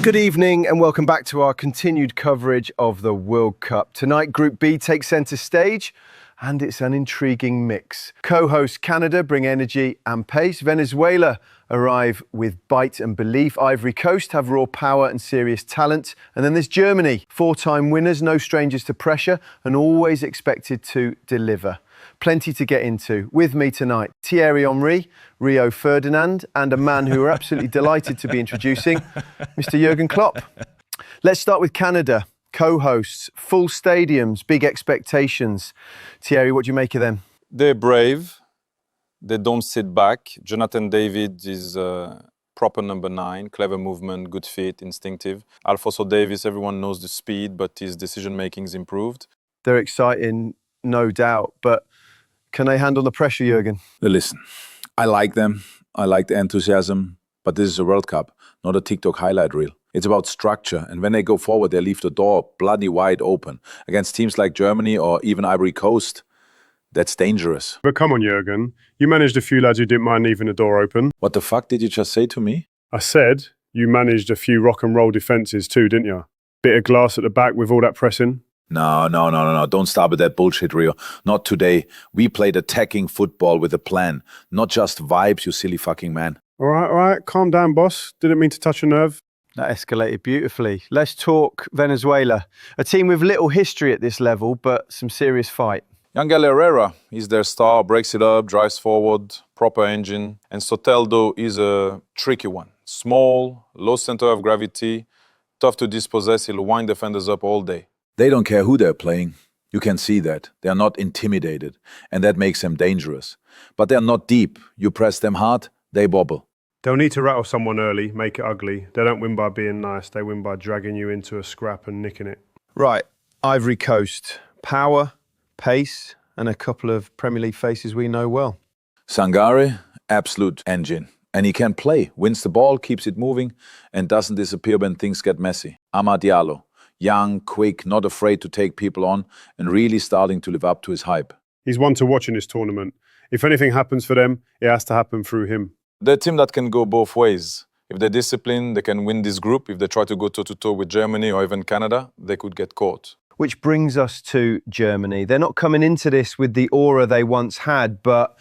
Good evening and welcome back to our continued coverage of the World Cup. Tonight, Group B takes centre stage and it's an intriguing mix. Co-hosts Canada bring energy and pace. Venezuela arrive with bite and belief. Ivory Coast have raw power and serious talent. And then there's Germany, four-time winners, no strangers to pressure and always expected to deliver. Plenty to get into. With me tonight, Thierry Henry, Rio Ferdinand, and a man who we're absolutely delighted to be introducing, Mr. Jurgen Klopp. Let's start with Canada. Co-hosts, full stadiums, big expectations. Thierry, what do you make of them? They're brave. They don't sit back. Jonathan David is proper number 9, clever movement, good fit, instinctive. Alphonso Davies, everyone knows the speed, but his decision-making is improved. They're exciting, no doubt, but can they handle the pressure, Jurgen? Listen, I like them. I like the enthusiasm, but this is a World Cup, not a TikTok highlight reel. It's about structure, and when they go forward, they leave the door bloody wide open. Against teams like Germany or even Ivory Coast, that's dangerous. But come on, Jurgen. You managed a few lads who didn't mind leaving the door open. What the fuck did you just say to me? I said you managed a few rock and roll defences too, didn't you? Bit of glass at the back with all that pressing. No. Don't start with that bullshit, Rio. Not today. We played attacking football with a plan, not just vibes, you silly fucking man. All right. Calm down, boss. Didn't mean to touch a nerve. That escalated beautifully. Let's talk Venezuela. A team with little history at this level, but some serious fight. Yangel Herrera is their star, breaks it up, drives forward, proper engine. And Soteldo is a tricky one. Small, low center of gravity, tough to dispossess, he'll wind defenders up all day. They don't care who they're playing. You can see that. They're not intimidated, and that makes them dangerous. But they're not deep. You press them hard, they bobble. They'll need to rattle someone early, make it ugly. They don't win by being nice. They win by dragging you into a scrap and nicking it. Right, Ivory Coast. Power, pace, and a couple of Premier League faces we know well. Sangare, absolute engine. And he can play, wins the ball, keeps it moving, and doesn't disappear when things get messy. Amad Diallo, young, quick, not afraid to take people on, and really starting to live up to his hype. He's one to watch in this tournament. If anything happens for them, it has to happen through him. They're a team that can go both ways. If they're disciplined, they can win this group. If they try to go toe-to-toe with Germany or even Canada, they could get caught. Which brings us to Germany. They're not coming into this with the aura they once had, but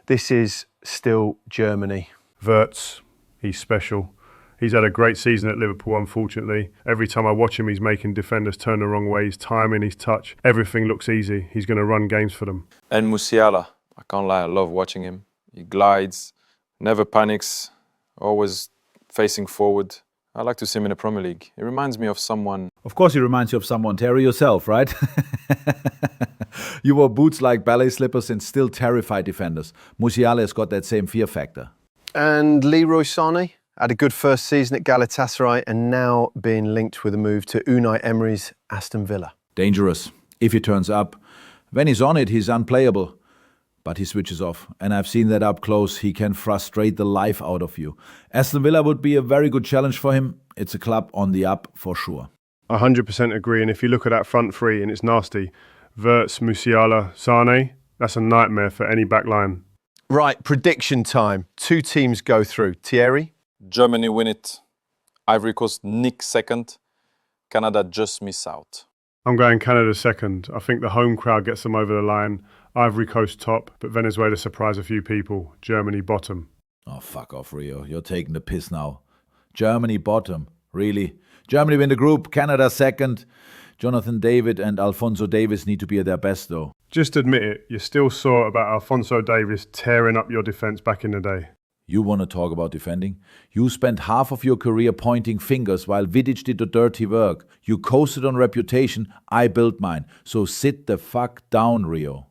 this is still Germany. Wirtz, he's special. He's had a great season at Liverpool, unfortunately. Every time I watch him, he's making defenders turn the wrong way. His timing, his touch, everything looks easy. He's going to run games for them. And Musiala, I can't lie, I love watching him. He glides, never panics, always facing forward. I like to see him in the Premier League. He reminds me of someone. Of course he reminds you of someone, Terry, yourself, right? You wore boots like ballet slippers and still terrified defenders. Musiala has got that same fear factor. And Leroy Sané had a good first season at Galatasaray and now being linked with a move to Unai Emery's Aston Villa. Dangerous. If he turns up. When he's on it, he's unplayable. But he switches off. And I've seen that up close. He can frustrate the life out of you. Aston Villa would be a very good challenge for him. It's a club on the up for sure. 100% agree. And if you look at that front three, and it's nasty, Wirtz, Musiala, Sané, that's a nightmare for any back line. Right, prediction time. 2 teams go through. Thierry? Germany win it. Ivory Coast nick second. Canada just miss out. I'm going Canada second. I think the home crowd gets them over the line. Ivory Coast top, but Venezuela surprise a few people. Germany bottom. Oh, fuck off, Rio. You're taking the piss now. Germany bottom. Really? Germany win the group. Canada second. Jonathan David and Alphonso Davies need to be at their best, though. Just admit it. You still saw about Alphonso Davies tearing up your defence back in the day. You want to talk about defending? You spent half of your career pointing fingers while Vidic did the dirty work. You coasted on reputation. I built mine. So sit the fuck down, Rio.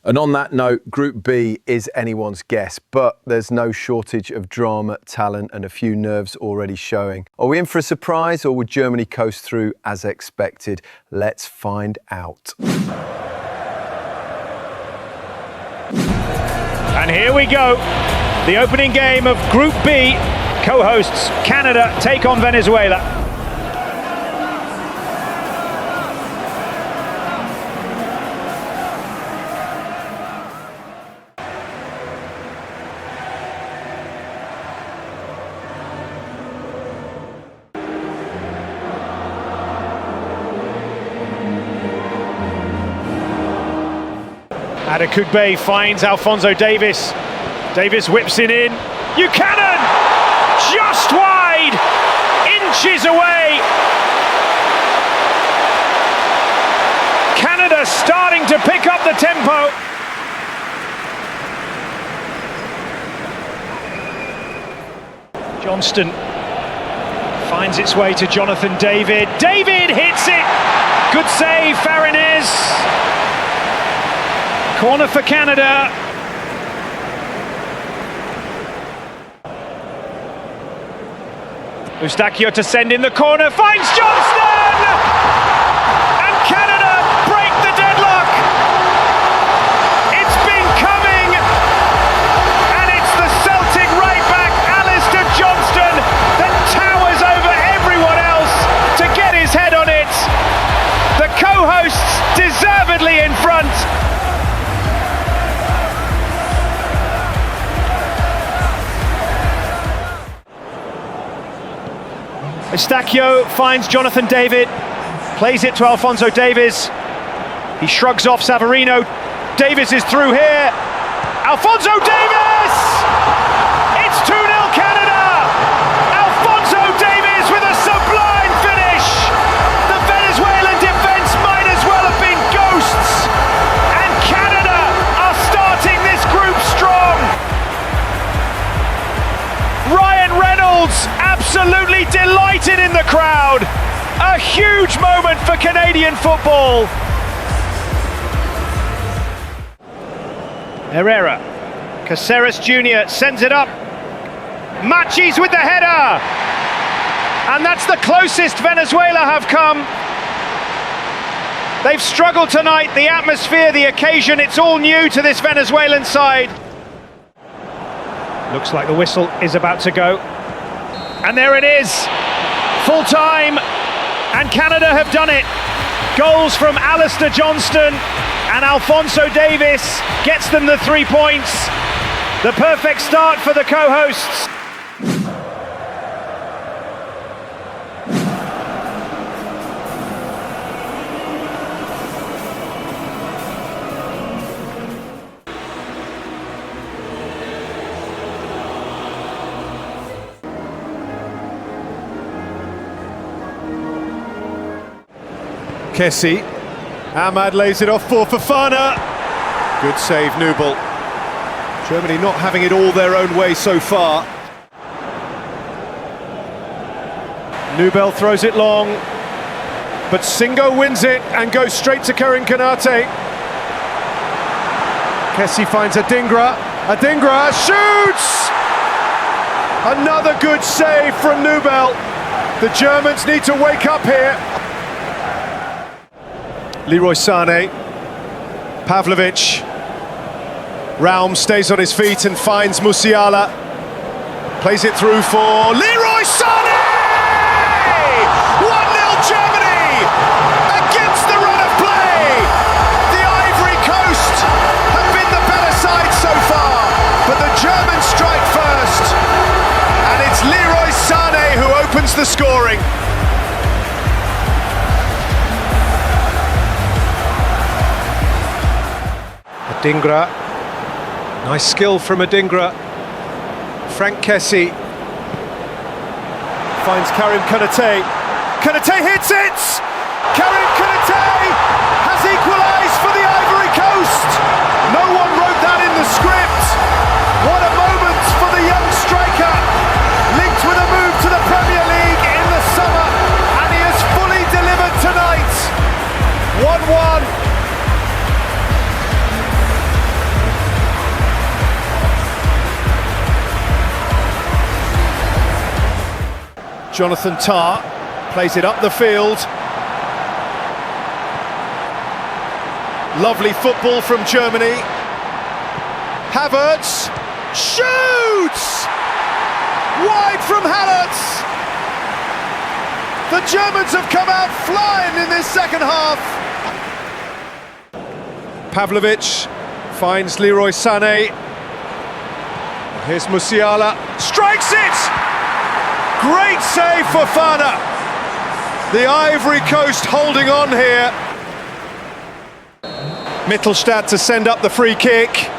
And on that note, Group B is anyone's guess, but there's no shortage of drama, talent, and a few nerves already showing. Are we in for a surprise, or would Germany coast through as expected? Let's find out. And here we go. The opening game of Group B. Co-hosts Canada take on Venezuela. Adekugbe finds Alphonso Davies. Davies whips it in. Buchanan! Just wide! Inches away! Canada starting to pick up the tempo. Johnston finds its way to Jonathan David. David hits it! Good save, Farinez. Corner for Canada. Eustachio to send in the corner, finds Johnston! And Canada break the deadlock! It's been coming! And it's the Celtic right back, Alistair Johnston, that towers over everyone else to get his head on it. The co-hosts deservedly in front. Eustachio finds Jonathan David, plays it to Alphonso Davies. He shrugs off Savarino. Davies is through here. Alphonso Davies! It's 2-0 Canada! Alphonso Davies with a sublime finish! The Venezuelan defence might as well have been ghosts! And Canada are starting this group strong! Ryan Reynolds absolutely delighted in the crowd. A huge moment for Canadian football. Herrera, Caceres Jr. sends it up. Machis with the header. And that's the closest Venezuela have come. They've struggled tonight, the atmosphere, the occasion, it's all new to this Venezuelan side. Looks like the whistle is about to go. And there it is, full time, and Canada have done it. Goals from Alistair Johnston and Alphonso Davies gets them the 3 points. The perfect start for the co-hosts. Kessie. Ahmad lays it off for Fofana. Good save, Nubel. Germany not having it all their own way so far. Nubel throws it long, but Singo wins it and goes straight to Karim Konate. Kessie finds Adingra. Adingra shoots! Another good save from Nubel. The Germans need to wake up here. Leroy Sané, Pavlovic, Raum stays on his feet and finds Musiala, plays it through for Leroy Sané! 1-0 Germany against the run of play. The Ivory Coast have been the better side so far, but the Germans strike first, and it's Leroy Sané who opens the scoring. Adingra, nice skill from Adingra. Frank Kessie finds Karim Konate. Konate hits it! Karim Konate has equalised for the Ivory Coast. No one wrote that in the script. What a moment for the young striker. Linked with a move to the Premier League in the summer, and he has fully delivered tonight. 1-1. Jonathan Tah plays it up the field. Lovely football from Germany. Havertz shoots! Wide from Havertz! The Germans have come out flying in this second half. Pavlovic finds Leroy Sané. Here's Musiala, strikes it! Great save for Fofana. The Ivory Coast holding on here. Mittelstadt to send up the free kick.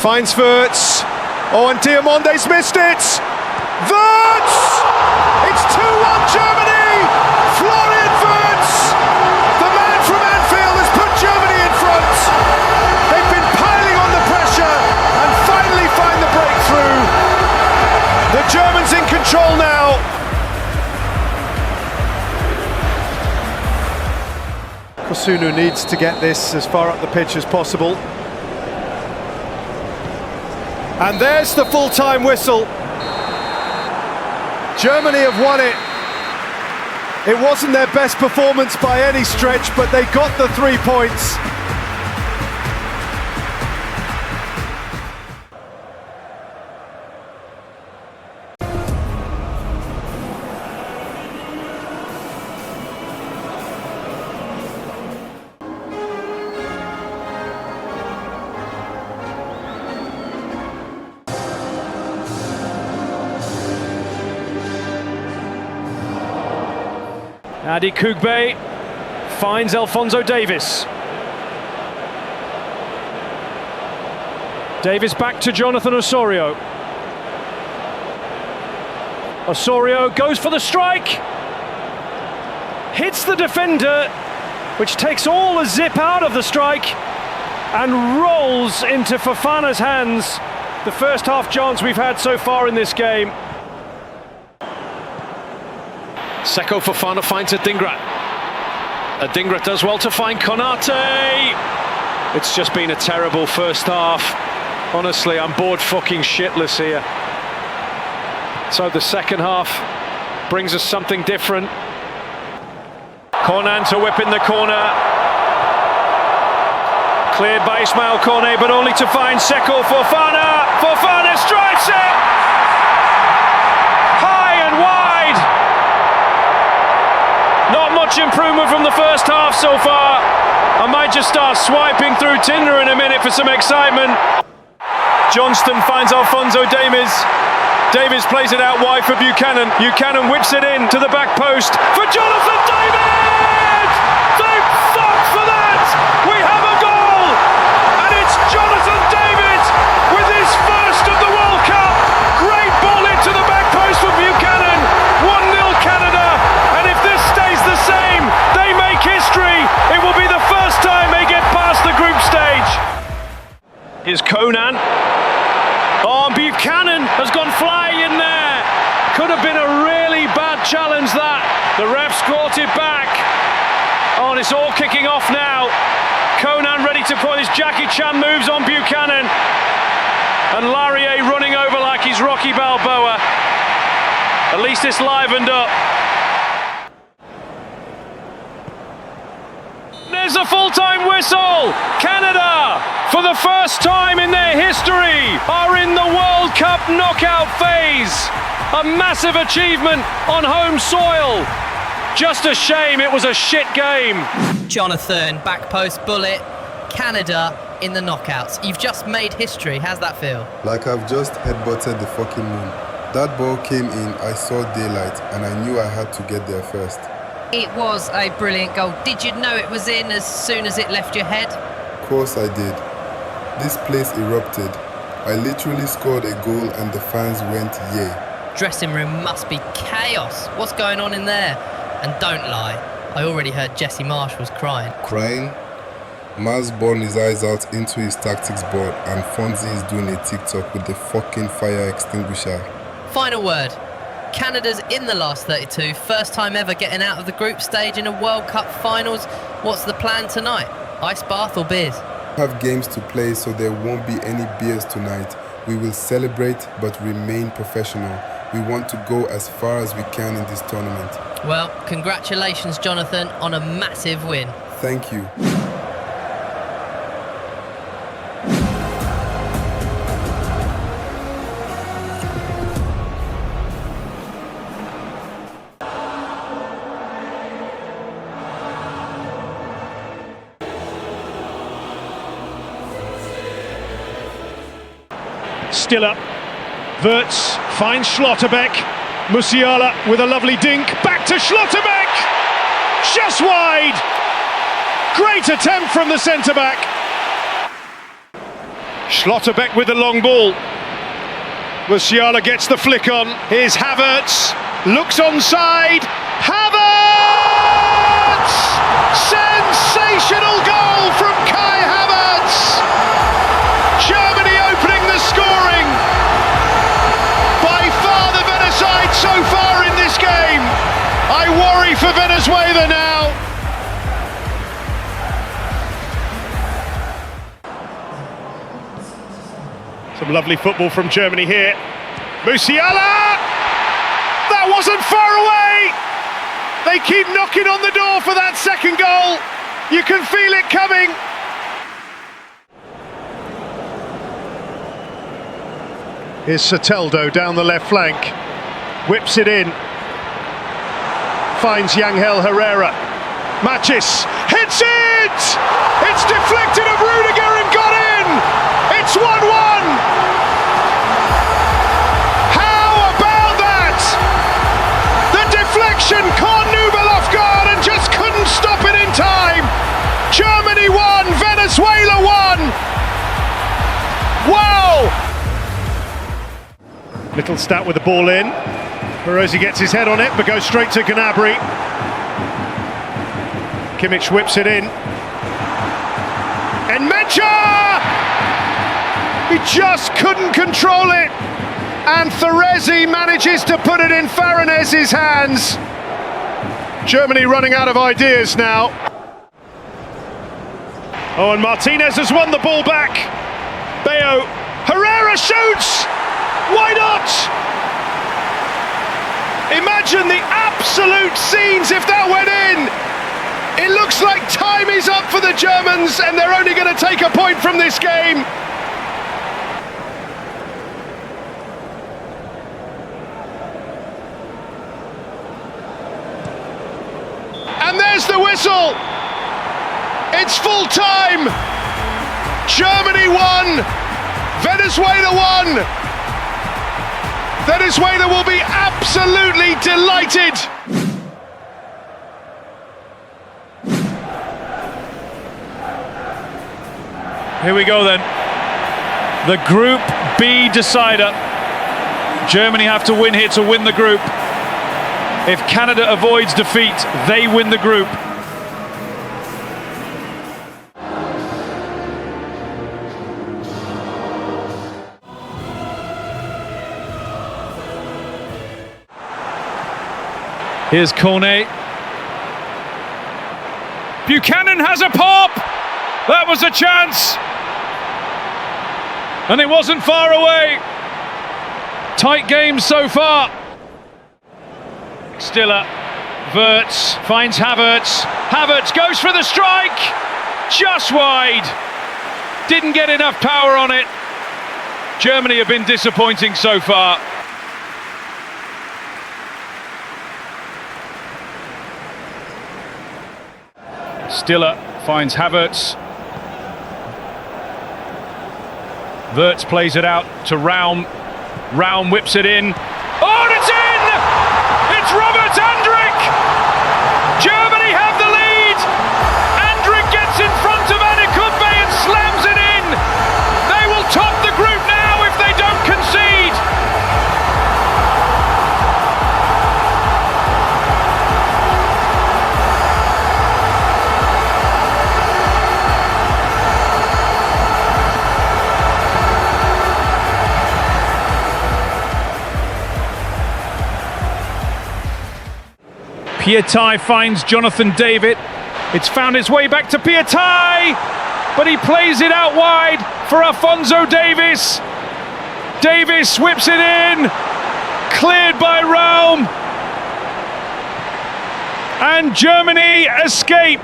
Finds Wirtz. Oh, and Diamonde's missed it. Wirtz! It's 2-1 Germany! Florian Wirtz! The man from Anfield has put Germany in front. They've been piling on the pressure and finally find the breakthrough. The Germans in control now. Kosunu needs to get this as far up the pitch as possible. And there's the full-time whistle. Germany have won it. It wasn't their best performance by any stretch, but they got the 3 points. Adi Kugbe finds Alphonso Davies. Davies back to Jonathan Osorio. Osorio goes for the strike. Hits the defender, which takes all the zip out of the strike and rolls into Fofana's hands. The first half chance we've had so far in this game. Seko Fofana finds Adingra. Adingra does well to find Konate. It's just been a terrible first half. Honestly, I'm bored fucking shitless here. So the second half brings us something different. Konan to whip in the corner. Cleared by Ismail Kone, but only to find Seko Fofana. Fofana strikes it! High and wide! Not much improvement from the first half so far. I might just start swiping through Tinder in a minute for some excitement. Johnston finds Alphonso Davies. Davies plays it out wide for Buchanan. Buchanan whips it in to the back post for Jonathan David! Thank fuck for that! We have a goal! And it's Jonathan David with his first of the World Cup! Great ball into the back post for Buchanan. 1-0 Canada. And if this stays the same, they make history. It will be the first time they get past the group stage. Here's Konan. Oh, and Buchanan has gone flying in there. Could have been a really bad challenge, that. The ref's brought it back. Oh, and it's all kicking off now. Konan ready to put his Jackie Chan moves on Buchanan. And Laurier running over like he's Rocky Balboa. At least it's livened up. There's a full-time whistle! Canada, for the first time in their history, are in the World Cup knockout phase. A massive achievement on home soil. Just a shame it was a shit game. Jonathan, back post bullet, Canada in the knockouts. You've just made history. How's that feel? Like I've just headbutted the fucking moon. That ball came in, I saw daylight, and I knew I had to get there first. It was a brilliant goal. Did you know it was in as soon as it left your head? Of course I did. This place erupted. I literally scored a goal and the fans went yay. Dressing room must be chaos. What's going on in there? And don't lie, I already heard Jesse Marsh was crying. Crying? Maz burned his eyes out into his tactics board and Fonzie is doing a TikTok with the fucking fire extinguisher. Final word. Canada's in the last 32, first time ever getting out of the group stage in a World Cup finals. What's the plan tonight? Ice bath or beers? We have games to play, so there won't be any beers tonight. We will celebrate but remain professional. We want to go as far as we can in this tournament. Well, congratulations, Jonathan, on a massive win. Thank you. Still up. Wirtz finds Schlotterbeck. Musiala with a lovely dink. Back to Schlotterbeck! Just wide! Great attempt from the centre-back. Schlotterbeck with the long ball. Musiala gets the flick on. Here's Havertz. Looks onside. Havertz! Sensational goal from Kai Havertz! Germany opening the scoring. By far the better side so far in this game. I worry for Venezuela now. Some lovely football from Germany here. Musiala! That wasn't far away! They keep knocking on the door for that second goal. You can feel it coming. Here's Soteldo down the left flank. Whips it in. Finds Yangel Herrera. Matches. Hits it! It's deflected of Rudiger and got in! It's 1-1! How about that? The deflection caught Nubel off guard and just couldn't stop it in time. Germany won, Venezuela won. Wow! Little stat with the ball in. Barrosi gets his head on it, but goes straight to Gnabry. Kimmich whips it in. And Mecha! He just couldn't control it. And Thierry manages to put it in Farinez's hands. Germany running out of ideas now. Oh, and Martinez has won the ball back. Bayo. Herrera shoots! Why not? Imagine the absolute scenes if that went in. It looks like time is up for the Germans and they're only going to take a point from this game. And there's the whistle. It's full time. Germany won. Venezuela won. Venezuela will be absolutely delighted. Here we go then. The Group B decider. Germany have to win here to win the group. If Canada avoids defeat, they win the group. Here's Cornet. Buchanan has a pop! That was a chance! And it wasn't far away. Tight game so far. Stiller. Wirtz finds Havertz. Havertz goes for the strike! Just wide. Didn't get enough power on it. Germany have been disappointing so far. Stiller finds Havertz. Wirtz plays it out to Raum. Raum whips it in. Oh, and it's in! It's Robert Andrik! Germany have the lead! Andrik gets in front of Anikupe and slams it in! They will top the group now if they don't concede! Piatai finds Jonathan David. It's found its way back to Piatai, but he plays it out wide for Alphonso Davies. Davies whips it in, cleared by Raum. And Germany escape.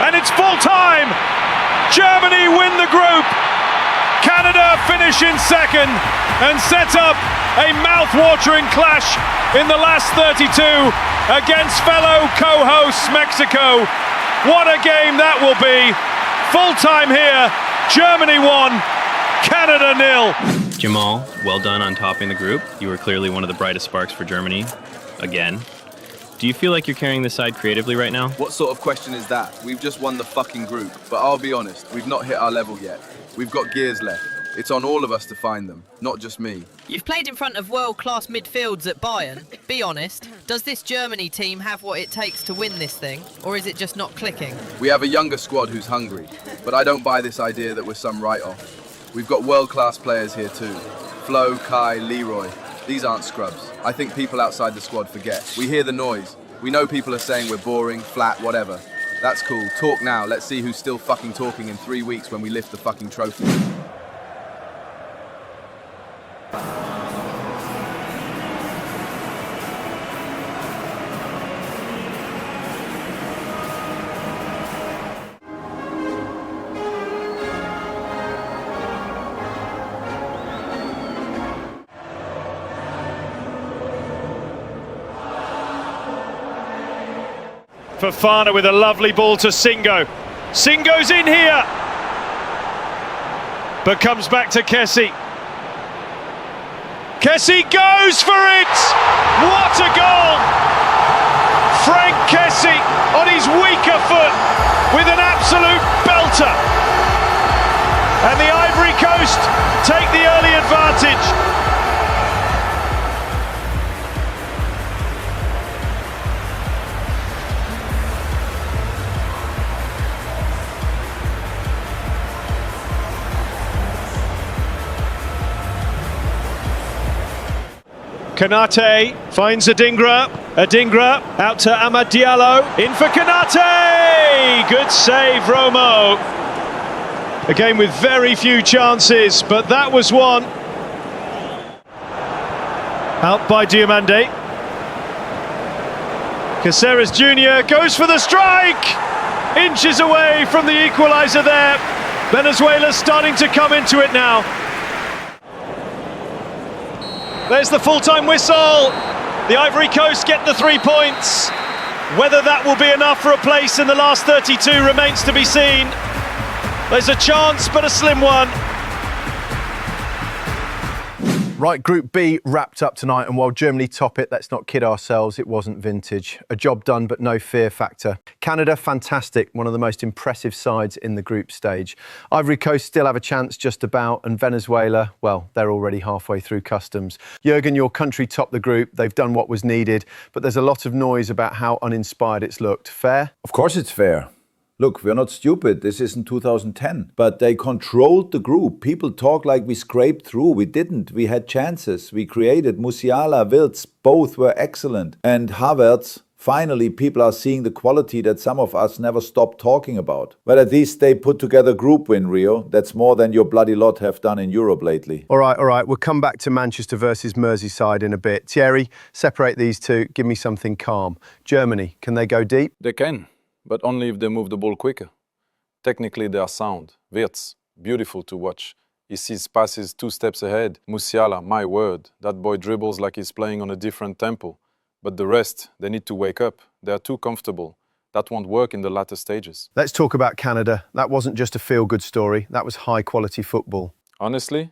And it's full time. Germany win the group. Canada finish in second and set up a mouth-watering clash in the last 32 against fellow co-hosts Mexico. What a game that will be. Full time here. Germany 1, Canada 0. Jamal, well done on topping the group. You were clearly one of the brightest sparks for Germany, again. Do you feel like you're carrying the side creatively right now? What sort of question is that? We've just won the fucking group, but I'll be honest, we've not hit our level yet. We've got gears left. It's on all of us to find them, not just me. You've played in front of world-class midfields at Bayern. Be honest, does this Germany team have what it takes to win this thing, or is it just not clicking? We have a younger squad who's hungry, but I don't buy this idea that we're some write-off. We've got world-class players here too. Flo, Kai, Leroy. These aren't scrubs. I think people outside the squad forget. We hear the noise. We know people are saying we're boring, flat, whatever. That's cool. Talk now. Let's see who's still fucking talking in 3 weeks when we lift the fucking trophy. Fofana with a lovely ball to Singo. Singo's in here, but comes back to Kessie. Kessie goes for it! What a goal! Frank Kessie on his weaker foot with an absolute belter. And the Ivory Coast take the early advantage. Kanate finds Adingra out to Amad Diallo, in for Kanate! Good save, Romo. A game with very few chances, but that was one. Out by Diomande. Caceres Jr. goes for the strike! Inches away from the equaliser there. Venezuela starting to come into it now. There's the full-time whistle. The Ivory Coast get the 3 points. Whether that will be enough for a place in the last 32 remains to be seen. There's a chance, but a slim one. Right, Group B wrapped up tonight, and while Germany top it, let's not kid ourselves, it wasn't vintage. A job done, but no fear factor. Canada, fantastic, one of the most impressive sides in the group stage. Ivory Coast still have a chance just about, and Venezuela, well, they're already halfway through customs. Jurgen, your country topped the group, they've done what was needed, but there's a lot of noise about how uninspired it's looked. Fair? Of course it's fair. Look, we're not stupid. This isn't 2010. But they controlled the group. People talk like we scraped through. We didn't. We had chances. We created. Musiala, Wirtz, both were excellent. And Havertz, finally, people are seeing the quality that some of us never stopped talking about. But at least they put together a group win, Rio. That's more than your bloody lot have done in Europe lately. All right. We'll come back to Manchester versus Merseyside in a bit. Thierry, separate these two. Give me something calm. Germany, can they go deep? They can, but only if they move the ball quicker. Technically, they are sound. Wirtz, beautiful to watch. He sees passes 2 steps ahead. Musiala, my word, that boy dribbles like he's playing on a different tempo. But the rest, they need to wake up. They are too comfortable. That won't work in the latter stages. Let's talk about Canada. That wasn't just a feel-good story. That was high-quality football. Honestly,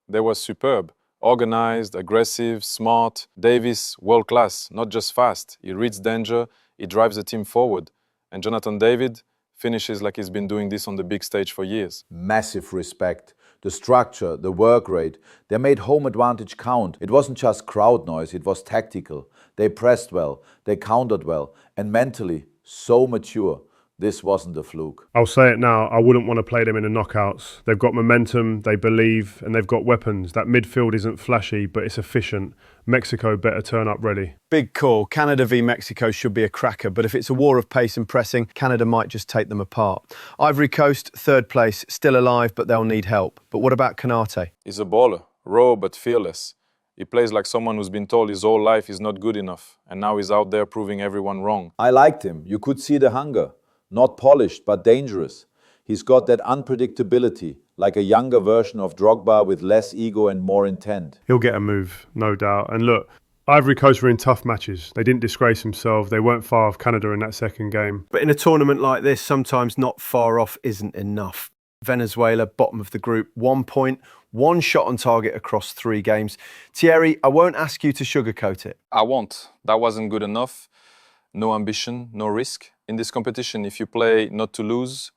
they were superb. Organized, aggressive, smart. Davis, world-class, not just fast. He reads danger, he drives the team forward. And Jonathan David finishes like he's been doing this on the big stage for years. Massive respect. The structure, the work rate. They made home advantage count. It wasn't just crowd noise, it was tactical. They pressed well, they countered well, and mentally so mature. This wasn't a fluke. I'll say it now, I wouldn't want to play them in the knockouts. They've got momentum, they believe, and they've got weapons. That midfield isn't flashy, but it's efficient. Mexico better turn up ready. Big call. Canada v Mexico should be a cracker, but if it's a war of pace and pressing, Canada might just take them apart. Ivory Coast, 3rd place, still alive, but they'll need help. But what about Kanate? He's a baller, raw but fearless. He plays like someone who's been told his whole life is not good enough, and now he's out there proving everyone wrong. I liked him. You could see the hunger. Not polished, but dangerous. He's got that unpredictability, like a younger version of Drogba with less ego and more intent. He'll get a move, no doubt. And look, Ivory Coast were in tough matches. They didn't disgrace themselves. They weren't far off Canada in that second game. But in a tournament like this, sometimes not far off isn't enough. Venezuela, bottom of the group, 1 point, 1 shot on target across 3 games. Thierry, I won't ask you to sugarcoat it. I won't. That wasn't good enough. no ambition, no risk. In this competition, if you play not to lose,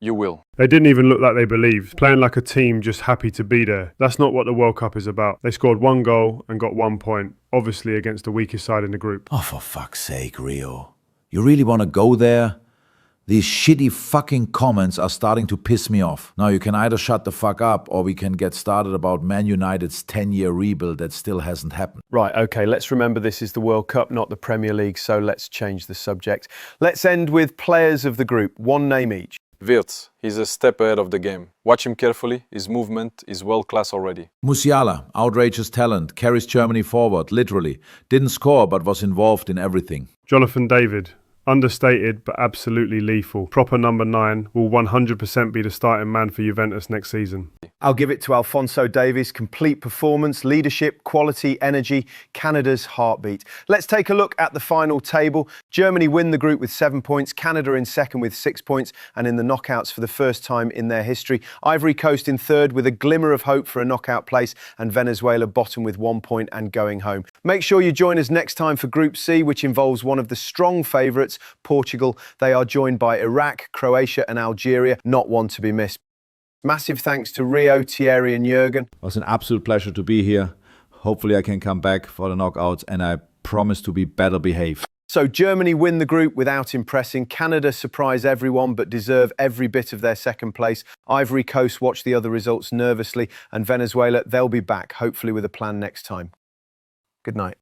you will. They didn't even look like they believed, playing like a team just happy to be there. That's not what the World Cup is about. They scored 1 goal and got 1 point, obviously against the weakest side in the group. Oh, for fuck's sake, Rio. You really want to go there? These shitty fucking comments are starting to piss me off. Now you can either shut the fuck up or we can get started about Man United's 10-year rebuild that still hasn't happened. Right, okay, let's remember this is the World Cup, not the Premier League, so let's change the subject. Let's end with players of the group, one name each. Wirtz, he's a step ahead of the game. Watch him carefully, his movement is world class already. Musiala, outrageous talent, carries Germany forward, literally. Didn't score but was involved in everything. Jonathan David, understated but absolutely lethal. Proper number 9, will 100% be the starting man for Juventus next season. I'll give it to Alphonso Davies. Complete performance, leadership, quality, energy, Canada's heartbeat. Let's take a look at the final table. Germany win the group with 7 points, Canada in second with 6 points, and in the knockouts for the first time in their history. Ivory Coast in third with a glimmer of hope for a knockout place, and Venezuela bottom with 1 point and going home. Make sure you join us next time for Group C, which involves one of the strong favourites, Portugal. They are joined by Iraq, Croatia and Algeria, not one to be missed. Massive thanks to Rio, Thierry and Jürgen. It was an absolute pleasure to be here. Hopefully I can come back for the knockouts and I promise to be better behaved. So Germany win the group without impressing. Canada surprise everyone but deserve every bit of their second place. Ivory Coast watch the other results nervously, and Venezuela, they'll be back, hopefully with a plan next time. Good night.